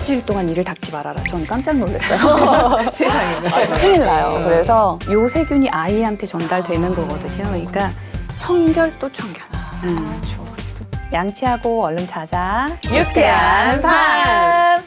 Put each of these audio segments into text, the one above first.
일주일 동안 이를 닦지 말아라. 저는 깜짝 놀랐어요. 세상에는. 큰일 나요. 그래서 요 세균이 아이한테 전달되는 거거든요. 그러니까 청결 또 청결. 양치하고 얼른 자자. 유쾌한 밤.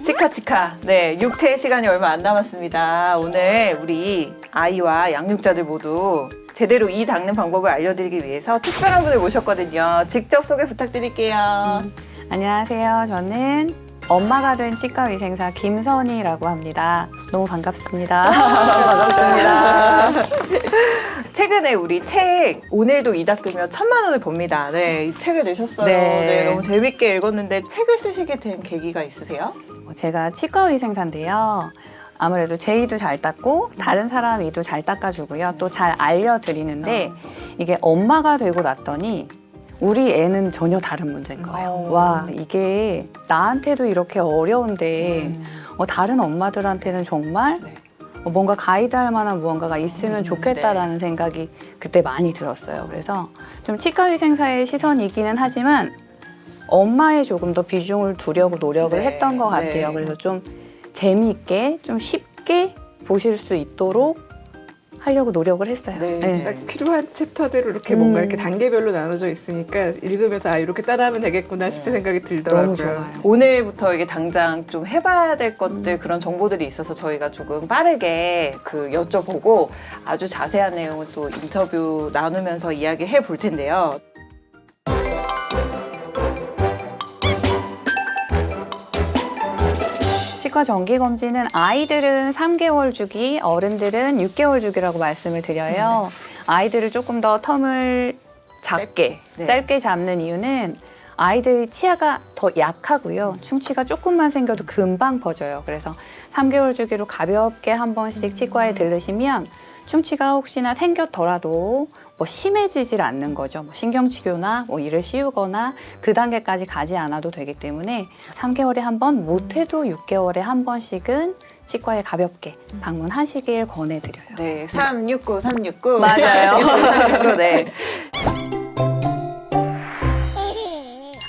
치카치카. 네, 육퇴 시간이 얼마 안 남았습니다. 오늘 우리 아이와 양육자들 모두 제대로 이 닦는 방법을 알려드리기 위해서 특별한 분을 모셨거든요. 직접 소개 부탁드릴게요. 안녕하세요. 저는 엄마가 된 치과위생사 김선희라고 합니다. 너무 반갑습니다. 반갑습니다. 최근에 우리 책 오늘도 이 닦으며 1,000만 원을 법니다. 네, 이 책을 내셨어요. 네, 너무 재밌게 읽었는데 책을 쓰시게 된 계기가 있으세요? 제가 치과위생사인데요. 아무래도 제 이도 잘 닦고 다른 사람 이도 잘 닦아주고요. 또 잘 알려드리는데 이게 엄마가 되고 났더니 우리 애는 전혀 다른 문제인 거예요. 와, 이게 나한테도 이렇게 어려운데 다른 엄마들한테는 정말 뭔가 가이드할 만한 무언가가 있으면 좋겠다라는 생각이 그때 많이 들었어요. 그래서 좀 치과위생사의 시선이기는 하지만 엄마에 조금 더 비중을 두려고 노력을 했던 것 같아요. 그래서 좀 재미있게, 좀 쉽게 보실 수 있도록 하려고 노력을 했어요. 딱 필요한 챕터대로 이렇게 뭔가 이렇게 단계별로 나눠져 있으니까 읽으면서 아 이렇게 따라하면 되겠구나 싶은 생각이 들더라고요. 너무 좋아요. 오늘부터 이게 당장 좀 해봐야 될 것들 그런 정보들이 있어서 저희가 조금 빠르게 여쭤보고 아주 자세한 내용을 또 인터뷰 나누면서 이야기를 해볼 텐데요. 치과 정기검진은 아이들은 3개월 주기, 어른들은 6개월 주기라고 말씀을 드려요. 아이들을 조금 더 텀을 짧게 잡는 이유는 아이들 치아가 더 약하고요. 충치가 조금만 생겨도 금방 퍼져요. 그래서 3개월 주기로 가볍게 한 번씩 치과에 들르시면 충치가 혹시나 생겼더라도 심해지질 않는 거죠. 신경치료나 이를 씌우거나 그 단계까지 가지 않아도 되기 때문에 3개월에 한 번, 못해도 6개월에 한 번씩은 치과에 가볍게 방문하시길 권해드려요. 네, 369, 369. 맞아요. 네.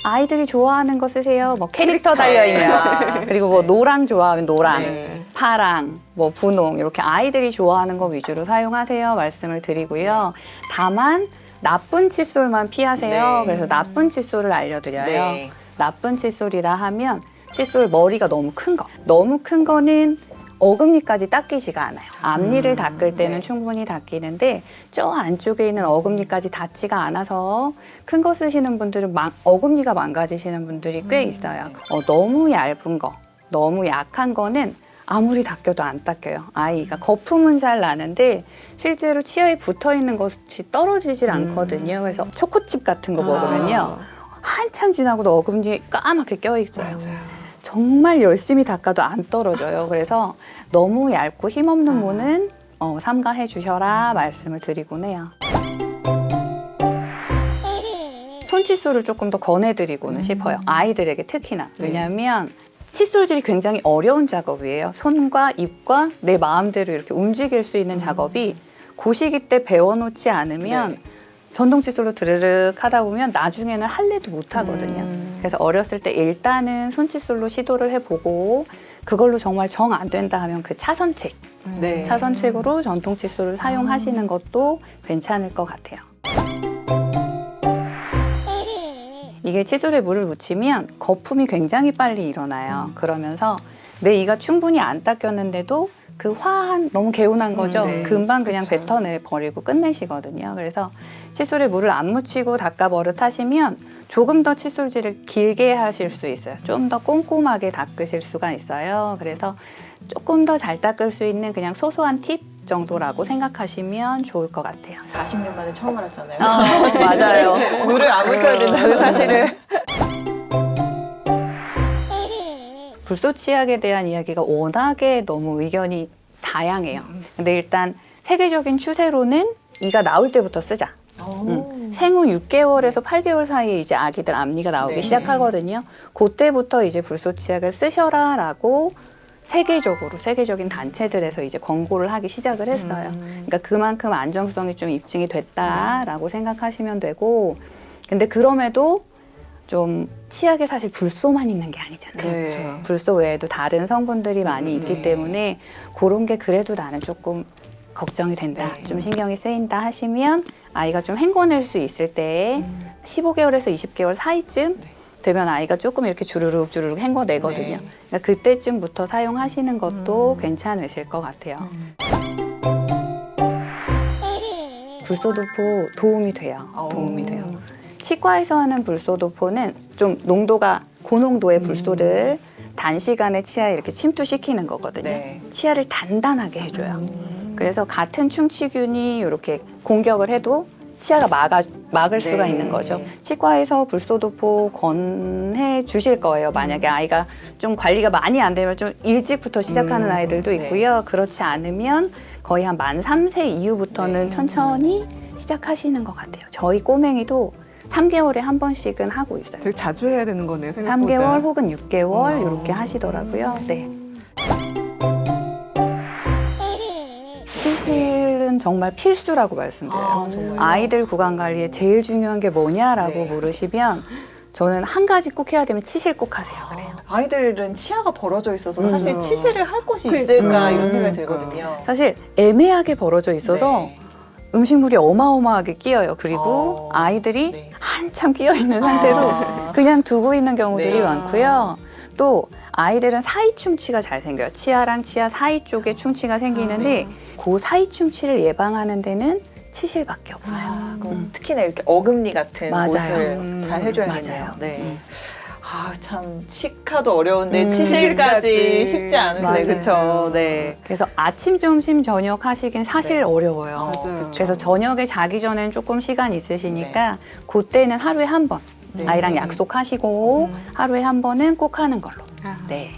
아이들이 좋아하는 거 쓰세요. 캐릭터 달려있는. 그리고 노랑 좋아하면 노랑, 파랑, 분홍 이렇게 아이들이 좋아하는 거 위주로 사용하세요. 말씀을 드리고요. 다만 나쁜 칫솔만 피하세요. 그래서 나쁜 칫솔을 알려드려요. 나쁜 칫솔이라 하면 칫솔 머리가 너무 큰 거. 너무 큰 거는 어금니까지 닦이지가 않아요. 앞니를 닦을 때는 충분히 닦이는데 저 안쪽에 있는 어금니까지 닿지가 않아서 큰 거 쓰시는 분들은 어금니가 망가지시는 분들이 꽤 있어요. 너무 얇은 거, 너무 약한 거는 아무리 닦여도 안 닦여요. 아이가 거품은 잘 나는데 실제로 치아에 붙어있는 것이 떨어지질 않거든요. 그래서 초코칩 같은 거 먹으면요. 한참 지나고도 어금니 까맣게 껴있어요. 맞아요. 정말 열심히 닦아도 안 떨어져요. 그래서 너무 얇고 힘없는 모는 삼가해 주셔라 말씀을 드리곤 해요. 손칫솔을 조금 더 권해드리고는 싶어요. 아이들에게 특히나. 왜냐하면 칫솔질이 굉장히 어려운 작업이에요. 손과 입과 내 마음대로 이렇게 움직일 수 있는 작업이 그 시기 때 배워놓지 않으면 전동 칫솔로 드르륵 하다 보면 나중에는 할래도 못 하거든요. 그래서 어렸을 때 일단은 손칫솔로 시도를 해보고 그걸로 정말 정 안 된다 하면 그 차선책, 차선책으로 전동 칫솔을 사용하시는 것도 괜찮을 것 같아요. 이게 칫솔에 물을 묻히면 거품이 굉장히 빨리 일어나요. 그러면서 내 이가 충분히 안 닦였는데도 그 화한 너무 개운한 거죠. 금방 그냥 뱉어내 버리고 끝내시거든요. 그래서 칫솔에 물을 안 묻히고 닦아 버릇하시면 조금 더 칫솔질을 길게 하실 수 있어요. 좀 더 꼼꼼하게 닦으실 수가 있어요. 그래서 조금 더 잘 닦을 수 있는 그냥 소소한 팁 정도라고 생각하시면 좋을 것 같아요. 40년 만에 처음 알았잖아요. 맞아요. 물을 안 묻혀야 된다는 사실을. 불쏘치약에 대한 이야기가 워낙에 너무 의견이 다양해요. 근데 일단 세계적인 추세로는 이가 나올 때부터 쓰자. 생후 6개월에서 8개월 사이에 이제 아기들 앞니가 나오기 시작하거든요. 그때부터 이제 불쏘치약을 쓰셔라라고 세계적인 단체들에서 이제 권고를 하기 시작을 했어요. 그러니까 그만큼 안정성이 좀 입증이 됐다라고 생각하시면 되고 근데 그럼에도 좀 치약에 사실 불소만 있는 게 아니잖아요. 네. 불소 외에도 다른 성분들이 많이 있기 네. 때문에 그런 게 그래도 나는 조금 걱정이 된다, 네. 좀 신경이 쓰인다 하시면 아이가 좀 헹궈낼 수 있을 때 15개월에서 20개월 사이쯤 되면 아이가 조금 이렇게 주르륵 헹궈내거든요. 네. 그러니까 그때쯤부터 사용하시는 것도 괜찮으실 것 같아요. 불소도포 도움이 돼요. 도움이 돼요. 치과에서 하는 불소도포는 좀 농도가 고농도의 불소를 단시간에 치아에 이렇게 침투시키는 거거든요. 네. 치아를 단단하게 해줘요. 그래서 같은 충치균이 이렇게 공격을 해도 치아가 막을 수가 네. 있는 거죠. 치과에서 불소도포 권해 주실 거예요. 만약에 아이가 좀 관리가 많이 안 되면 좀 일찍부터 시작하는 아이들도 있고요. 그렇지 않으면 거의 한 만 3세 이후부터는 천천히 시작하시는 것 같아요. 저희 꼬맹이도 3개월에 한 번씩은 하고 있어요. 되게 자주 해야 되는 거네요. 생각보다. 3개월 혹은 6개월 이렇게 하시더라고요. 네. 치실은 정말 필수라고 말씀드려요. 정말요? 아이들 구강 관리에 제일 중요한 게 뭐냐라고 네. 물으시면 저는 한 가지 꼭 해야 되면 치실 꼭 하세요. 그래요. 아이들은 치아가 벌어져 있어서 사실 그렇죠. 치실을 할 곳이 그러니까. 있을까 이런 생각이 들거든요. 사실 애매하게 벌어져 있어서 네. 음식물이 어마어마하게 끼어요. 그리고 어. 아이들이 네. 한참 끼어 있는 상태로 아. 그냥 두고 있는 경우들이 네. 많고요. 또 아이들은 사이 충치가 잘 생겨요. 치아랑 치아 사이 쪽에 충치가 생기는데 그 사이 충치를 예방하는 데는 치실밖에 없어요. 그럼 특히나 이렇게 어금니 같은 맞아요. 곳을 잘 해줘야겠네요. 맞아요. 네. 아, 참 치카도 어려운데 치실까지. 치실까지 쉽지 않은데 맞아요. 그렇죠. 네. 그래서 아침, 점심, 저녁 하시긴 사실 네. 어려워요. 맞아요. 그래서 저녁에 자기 전엔 조금 시간 있으시니까 그때는 하루에 한 번 네. 아이랑 약속하시고 하루에 한 번은 꼭 하는 걸로. 아. 네.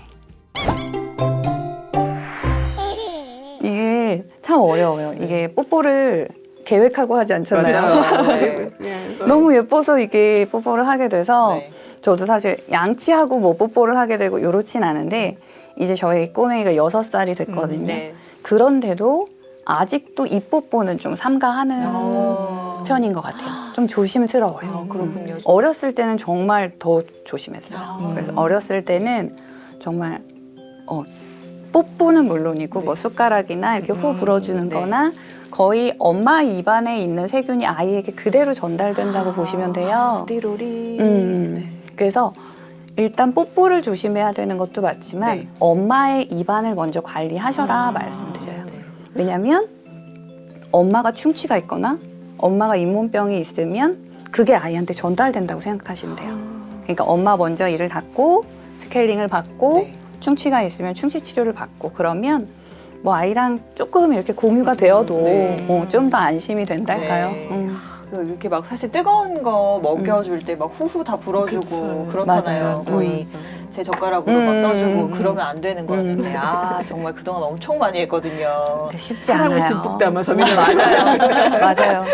이게 참 어려워요. 이게 뽀뽀를 계획하고 하지 않잖아요. 맞아요. 네. 그냥 너무 예뻐서 이게 뽀뽀를 하게 돼서 네. 저도 사실 양치하고 뭐 뽀뽀를 하게 되고 요렇진 않은데 이제 저희 꼬맹이가 6살이 됐거든요. 네. 그런데도 아직도 입뽀뽀는 좀 삼가하는 편인 것 같아요. 좀 조심스러워요. 그렇군요. 어렸을 때는 정말 더 조심했어요. 그래서 어렸을 때는 정말 뽀뽀는 물론이고 뭐 숟가락이나 이렇게 호 불어주는 네. 거나 거의 엄마 입안에 있는 세균이 아이에게 그대로 전달된다고 보시면 돼요. 띠로리. 그래서 일단 뽀뽀를 조심해야 되는 것도 맞지만 네. 엄마의 입안을 먼저 관리하셔라 말씀드려요. 왜냐하면 엄마가 충치가 있거나 엄마가 잇몸병이 있으면 그게 아이한테 전달된다고 생각하시면 돼요. 그러니까 엄마 먼저 이를 닦고 스케일링을 받고 네. 충치가 있으면 충치 치료를 받고 그러면 뭐 아이랑 조금 이렇게 공유가 되어도 네. 좀 더 안심이 된달까요? 네. 이렇게 막 사실 뜨거운 거 먹여줄 때 막 후후 다 불어주고 그쵸. 그렇잖아요. 맞아요. 거의 제 젓가락으로 막 떠주고 그러면 안 되는 거였는데 음. 아 정말 그동안 엄청 많이 했거든요. 근데 쉽지 사랑을 않아요. 듬뿍 담아서 그냥 맞아요. 맞아요.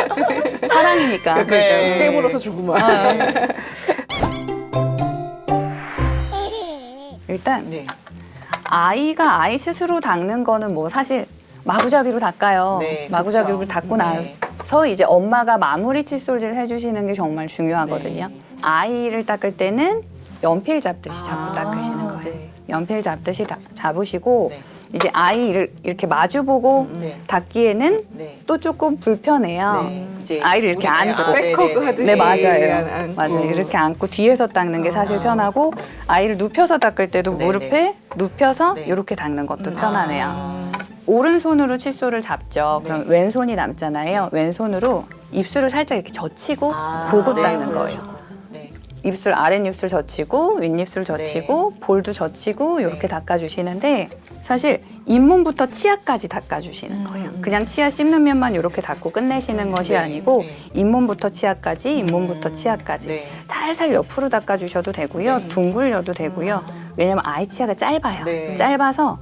사랑이니까. 네. 깨물어서 주고만. 일단 네. 아이가 아이 스스로 닦는 거는 뭐 사실 마구잡이로 닦아요. 네, 마구잡이로 그쵸. 닦고 네. 나서 이제 엄마가 마무리 칫솔질을 해주시는 게 정말 중요하거든요. 네. 아이를 닦을 때는 연필 잡듯이 자꾸 닦으시는 거예요. 네. 연필 잡듯이 잡으시고 네. 이제 아이를 이렇게 마주보고 네. 닦기에는 네. 또 조금 불편해요. 네. 이제 아이를 이렇게 우리- 안고. 백허그 하듯이. 네, 맞아요. 안고. 맞아요. 이렇게 안고 뒤에서 닦는 게 사실 편하고 아이를 눕혀서 닦을 때도 네, 무릎에 눕혀서 네. 이렇게 닦는 것도 편하네요. 아. 오른손으로 칫솔을 잡죠. 네. 그럼 왼손이 남잖아요. 왼손으로 입술을 살짝 이렇게 젖히고 아, 보고 네, 닦는 그러시고. 거예요. 네. 입술 아랫입술 젖히고 윗입술 젖히고 볼도 젖히고 이렇게 네. 닦아주시는데 사실 잇몸부터 치아까지 닦아주시는 거예요. 그냥 치아 씹는 면만 이렇게 닦고 끝내시는 것이 네, 아니고 네. 잇몸부터 치아까지 잇몸부터 치아까지 네. 살살 옆으로 닦아주셔도 되고요. 네. 둥글려도 되고요. 왜냐면 아이 치아가 짧아요. 네. 짧아서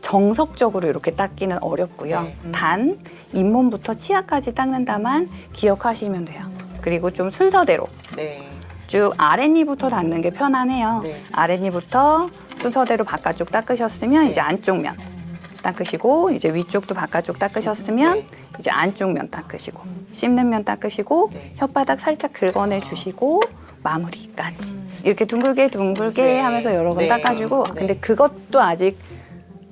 정석적으로 이렇게 닦기는 어렵고요. 네. 단 잇몸부터 치아까지 닦는다만 기억하시면 돼요. 그리고 좀 순서대로 네. 쭉 아랫니부터 닦는 게 편하네요. 네. 아랫니부터 순서대로 바깥쪽 닦으셨으면 이제 안쪽 면 닦으시고 이제 위쪽도 바깥쪽 닦으셨으면 네. 이제 안쪽 면 닦으시고 씹는 면 닦으시고 네. 혓바닥 살짝 긁어내 주시고 마무리까지 이렇게 둥글게 네. 하면서 여러 번 네. 닦아주고 네. 근데 그것도 아직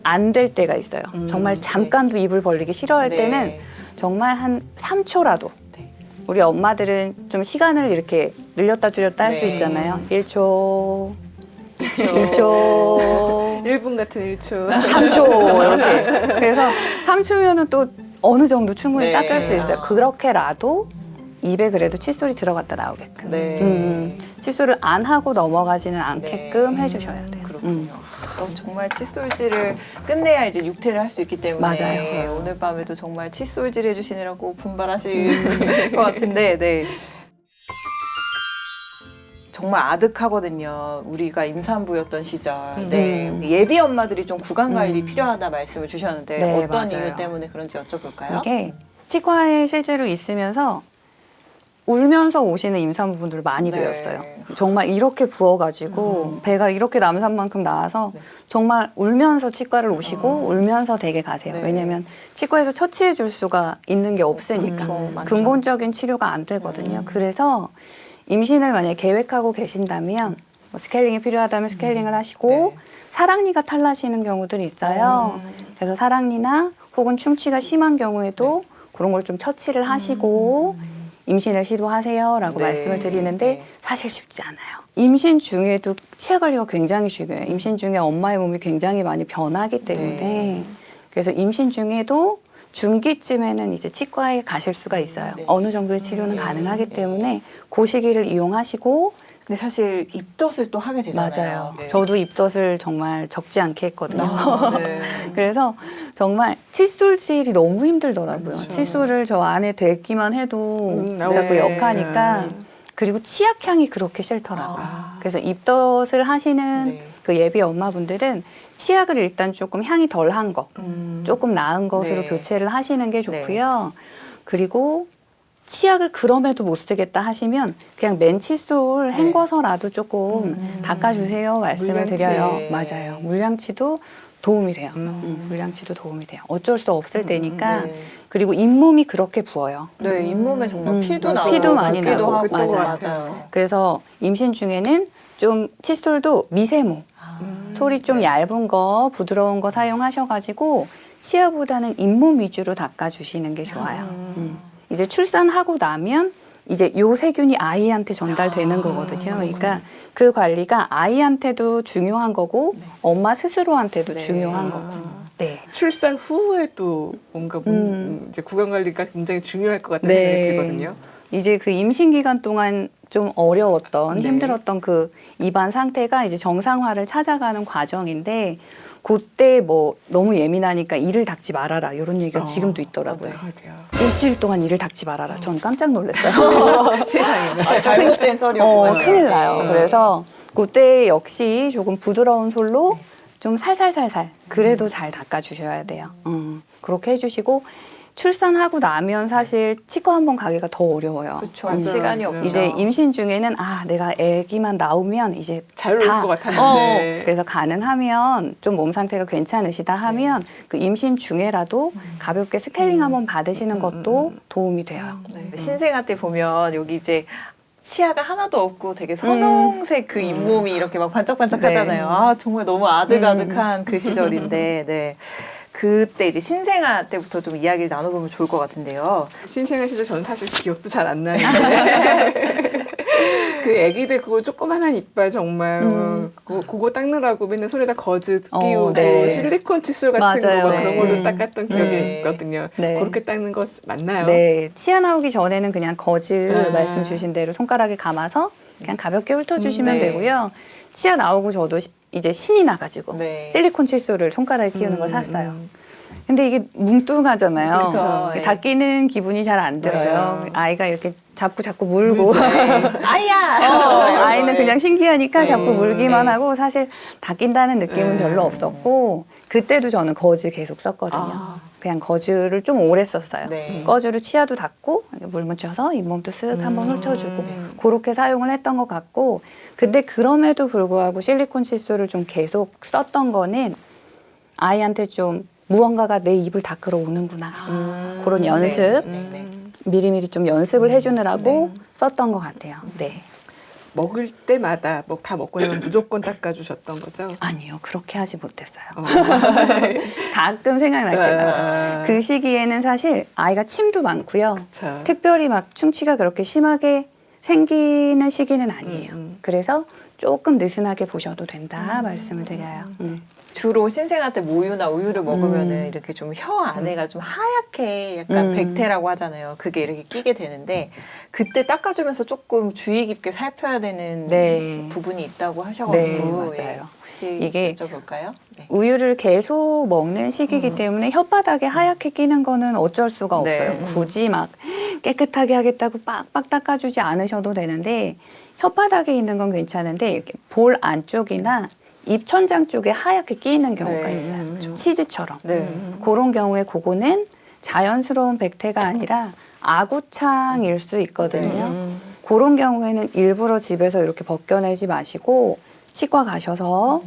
안 될 때가 있어요. 정말 잠깐도 입을 벌리기 싫어할 네. 때는 정말 한 3초라도 네. 우리 엄마들은 좀 시간을 이렇게 늘렸다 줄였다 할 수 네. 있잖아요. 1초, 2초, 1분 같은 1초. 3초 이렇게. 그래서 3초면은 또 어느 정도 충분히 네. 닦을 수 있어요. 그렇게라도 입에 그래도 칫솔이 들어갔다 나오게끔. 네. 칫솔을 안 하고 넘어가지는 않게끔 네. 해주셔야 돼요. 그렇군요. 정말 칫솔질을 끝내야 이제 육퇴를 할 수 있기 때문에 맞아요. 오늘 밤에도 정말 칫솔질 해주시느라고 분발하실 것 같은데 네. 정말 아득하거든요. 우리가 임산부였던 시절. 네. 예비 엄마들이 좀 구강 관리 필요하다 말씀을 주셨는데 네, 어떤 맞아요. 이유 때문에 그런지 여쭤볼까요? 이게 치과에 실제로 있으면서 울면서 오시는 임산부분들을 많이 네. 배웠어요. 정말 이렇게 부어가지고 배가 이렇게 남산 만큼 나와서 정말 울면서 치과를 오시고 울면서 댁에 가세요. 네. 왜냐면 치과에서 처치해 줄 수가 있는 게 없으니까 많죠. 근본적인 치료가 안 되거든요. 그래서 임신을 만약에 계획하고 계신다면 뭐 스케일링이 필요하다면 스케일링을 하시고 네. 사랑니가 탈나시는 경우들이 있어요. 그래서 사랑니나 혹은 충치가 심한 경우에도 그런 걸 좀 처치를 하시고 임신을 시도하세요라고 네. 말씀을 드리는데 네. 사실 쉽지 않아요. 임신 중에도 치아 관리가 굉장히 중요해요. 임신 중에 엄마의 몸이 굉장히 많이 변하기 때문에 네. 그래서 임신 중에도 중기쯤에는 이제 치과에 가실 수가 있어요. 네. 어느 정도의 치료는 가능하기 때문에 그 시기를 이용하시고 근데 사실 입덧을 또 하게 되잖아요. 맞아요. 네. 저도 입덧을 정말 적지 않게 했거든요. 네. 그래서 정말 칫솔질이 너무 힘들더라고요. 그렇죠. 칫솔을 저 안에 대기만 해도 자꾸 네. 역하니까 그리고 치약향이 그렇게 싫더라고요. 아. 그래서 입덧을 하시는 네. 그 예비 엄마분들은 치약을 일단 조금 향이 덜한 거, 조금 나은 것으로 네. 교체를 하시는 게 좋고요. 그리고 치약을 그럼에도 못 쓰겠다 하시면 그냥 맨 칫솔 헹궈서라도 조금 닦아주세요 말씀을 물량치. 드려요. 네. 맞아요. 물량치도 도움이 돼요. 물량치도 도움이 돼요. 어쩔 수 없을 때니까. 네. 그리고 잇몸이 그렇게 부어요. 네, 잇몸에 정말 피도 맞아요. 나고 피도 많이 붓기도 나고. 하고 맞아요. 맞아요. 그래서 임신 중에는 좀 칫솔도 미세모, 소리 좀 얇은 거, 부드러운 거 사용하셔가지고 치아보다는 잇몸 위주로 닦아주시는 게 좋아요. 이제 출산하고 나면 이제 요 세균이 아이한테 전달되는 거거든요. 그러니까 그 관리가 아이한테도 중요한 거고 엄마 스스로한테도 네. 중요한 거고. 네. 출산 후에도 뭔가 이제 구강 관리가 굉장히 중요할 것 같다는 네. 생각이 들거든요. 이제 그 임신 기간 동안 좀 어려웠던 네. 힘들었던 그 입안 상태가 이제 정상화를 찾아가는 과정인데 그때 뭐 너무 예민하니까 이를 닦지 말아라 이런 얘기가 지금도 있더라고요. 어떡하죠? 일주일 동안 이를 닦지 말아라. 전 깜짝 놀랐어요. 세상에. 아, 잘못된 썰이었고 큰일 나요. 네. 그래서 그때 역시 조금 부드러운 솔로 좀 살살살살 그래도 잘 닦아주셔야 돼요. 그렇게 해주시고 출산하고 나면 사실 치과 한번 가기가 더 어려워요. 그렇죠. 맞아요. 시간이 맞아요. 없죠. 이제 임신 중에는 내가 아기만 나오면 이제 자유로울 다- 것 같았는데. 그래서 가능하면 좀 몸 상태가 괜찮으시다 하면 그 임신 중에라도 가볍게 스케일링 한번 받으시는 것도 도움이 돼요. 네. 신생아 때 보면 여기 이제 치아가 하나도 없고 되게 선홍색 그 잇몸이 이렇게 막 반짝반짝하잖아요. 아 정말 너무 아득아득한 그 시절인데, 네. 그때 이제 신생아 때부터 좀 이야기를 나눠보면 좋을 것 같은데요. 신생아 시절 저는 사실 기억도 잘 안 나는데 그 애기들 그거 조그만한 이빨 정말 그거 닦느라고 맨날 손에다 거즈 끼우고 네. 실리콘 칫솔 같은 맞아요. 거 막 그런 걸로 네. 닦았던 기억이 네. 있거든요. 네. 그렇게 닦는 거 맞나요? 네, 치아 나오기 전에는 그냥 거즈 말씀 아. 주신 대로 손가락에 감아서 그냥 가볍게 훑어주시면 네. 되고요. 치아 나오고 저도 이제 신이 나가지고 네. 실리콘 칫솔을 손가락에 끼우는 걸 샀어요. 근데 이게 뭉뚱하잖아요. 그쵸. 이게 네. 닦이는 기분이 잘 안 들어요. 맞아요. 아이가 이렇게 자꾸 물고 아야! 아이는 그냥 신기하니까 자꾸 물기만 네. 하고 사실 닦인다는 느낌은 별로 없었고 그때도 저는 거즈 계속 썼거든요. 아. 그냥 거즈를 좀 오래 썼어요. 네. 거즈로 치아도 닦고 물 묻혀서 잇몸도 쓱 한번 훑어주고 그렇게 사용을 했던 것 같고 근데 그럼에도 불구하고 실리콘 칫솔을 좀 계속 썼던 거는 아이한테 좀 무언가가 내 입을 닦으러 오는구나. 그런 연습. 네. 미리미리 좀 연습을 해주느라고 썼던 것 같아요. 네. 먹을 때마다 뭐 다 먹고 나면 무조건 닦아주셨던 거죠? 아니요, 그렇게 하지 못했어요. 어. 가끔 생각날 때가. 그 시기에는 사실 아이가 침도 많고요. 그쵸. 특별히 막 충치가 그렇게 심하게 생기는 시기는 아니에요. 그래서 조금 느슨하게 보셔도 된다 말씀을 드려요. 주로 신생아 때 모유나 우유를 먹으면은 이렇게 좀 혀 안에가 좀 하얗게 약간 백태라고 하잖아요. 그게 이렇게 끼게 되는데 그때 닦아주면서 조금 주의 깊게 살펴야 되는 네. 부분이 있다고 하셔가지고 네, 맞아요. 예, 혹시 이게 여쭤볼까요? 네. 우유를 계속 먹는 시기이기 때문에 혓바닥에 하얗게 끼는 거는 어쩔 수가 없어요. 네. 굳이 막 깨끗하게 하겠다고 빡빡 닦아주지 않으셔도 되는데 혓바닥에 있는 건 괜찮은데 이렇게 볼 안쪽이나 입천장 쪽에 하얗게 끼는 경우가 네, 있어요. 그렇죠. 치즈처럼. 네. 그런 경우에 그거는 자연스러운 백태가 아니라 아구창일 수 있거든요. 그런 경우에는 일부러 집에서 이렇게 벗겨내지 마시고 치과 가셔서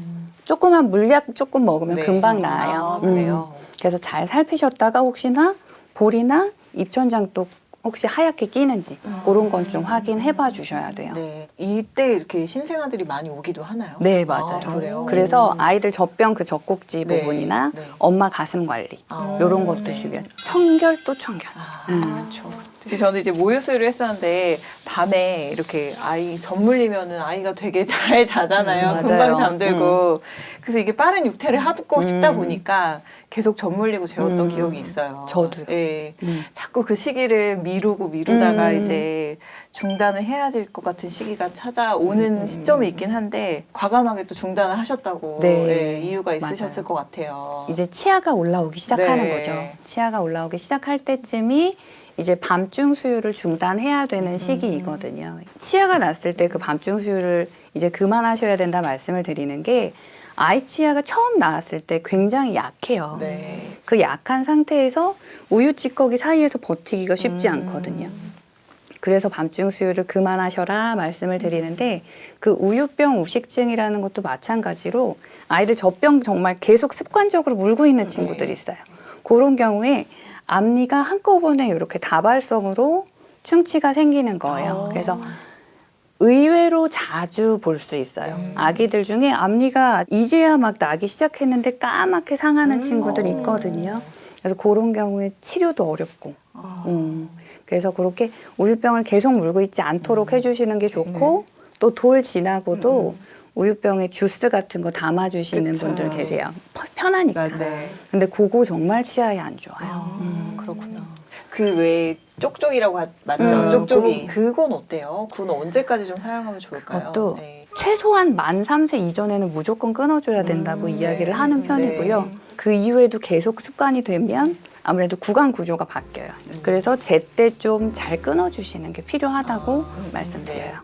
조그만 물약 조금 먹으면 네. 금방 나아요. 아, 그래요? 그래서 잘 살피셨다가 혹시나 볼이나 입천장 쪽 혹시 하얗게 끼는지 그런 건 좀 확인해 봐 주셔야 돼요. 네. 이때 이렇게 신생아들이 많이 오기도 하나요? 네, 맞아요. 아, 그래요? 그래서 아이들 젖병 그 젖꼭지 네, 부분이나 네. 엄마 가슴 관리 아. 이런 것도 중요해요. 청결 또 청결. 그렇죠. 특히 저는 이제 모유 수유를 했었는데 밤에 이렇게 아이 젖물리면은 아이가 되게 잘 자잖아요. 맞아요. 금방 잠들고. 그래서 이게 빠른 육퇴를 하고 싶다 보니까 계속 젖물리고 재웠던 기억이 있어요. 저도요. 예. 자꾸 그 시기를 미루다가 이제 중단을 해야 될 것 같은 시기가 찾아오는 시점이 있긴 한데 과감하게 또 중단을 하셨다고 네. 예, 이유가 있으셨을 맞아요. 것 같아요. 이제 치아가 올라오기 시작하는 네. 거죠. 치아가 올라오기 시작할 때쯤이 이제 밤중 수유를 중단해야 되는 시기이거든요. 치아가 났을 때 그 밤중 수유를 이제 그만하셔야 된다 말씀을 드리는 게 아이 치아가 처음 나왔을 때 굉장히 약해요. 네. 그 약한 상태에서 우유 찌꺼기 사이에서 버티기가 쉽지 않거든요. 그래서 밤중 수유를 그만하셔라 말씀을 드리는데 그 우유병 우식증이라는 것도 마찬가지로 아이들 젖병 정말 계속 습관적으로 물고 있는 친구들이 있어요. 그런 경우에 앞니가 한꺼번에 이렇게 다발성으로 충치가 생기는 거예요. 그래서 의외로 자주 볼 수 있어요. 아기들 중에 앞니가 이제야 막 나기 시작했는데 까맣게 상하는 친구들이 있거든요. 그래서 그런 경우에 치료도 어렵고. 그래서 그렇게 우유병을 계속 물고 있지 않도록 해주시는 게 좋고 또 돌 지나고도 우유병에 주스 같은 거 담아주시는 그쵸. 분들 계세요. 편하니까. 맞아요. 근데 그거 정말 치아에 안 좋아요. 그렇구나. 그 왜 쪽쪽이라고 맞죠? 쪽쪽이. 그건 어때요? 그건 언제까지 좀 사용하면 좋을까요? 그것도 네. 최소한 만 3세 이전에는 무조건 끊어줘야 된다고 이야기를 하는 편이고요. 그 이후에도 계속 습관이 되면 아무래도 구강 구조가 바뀌어요. 그래서 제때 좀 잘 끊어주시는 게 필요하다고 말씀드려요.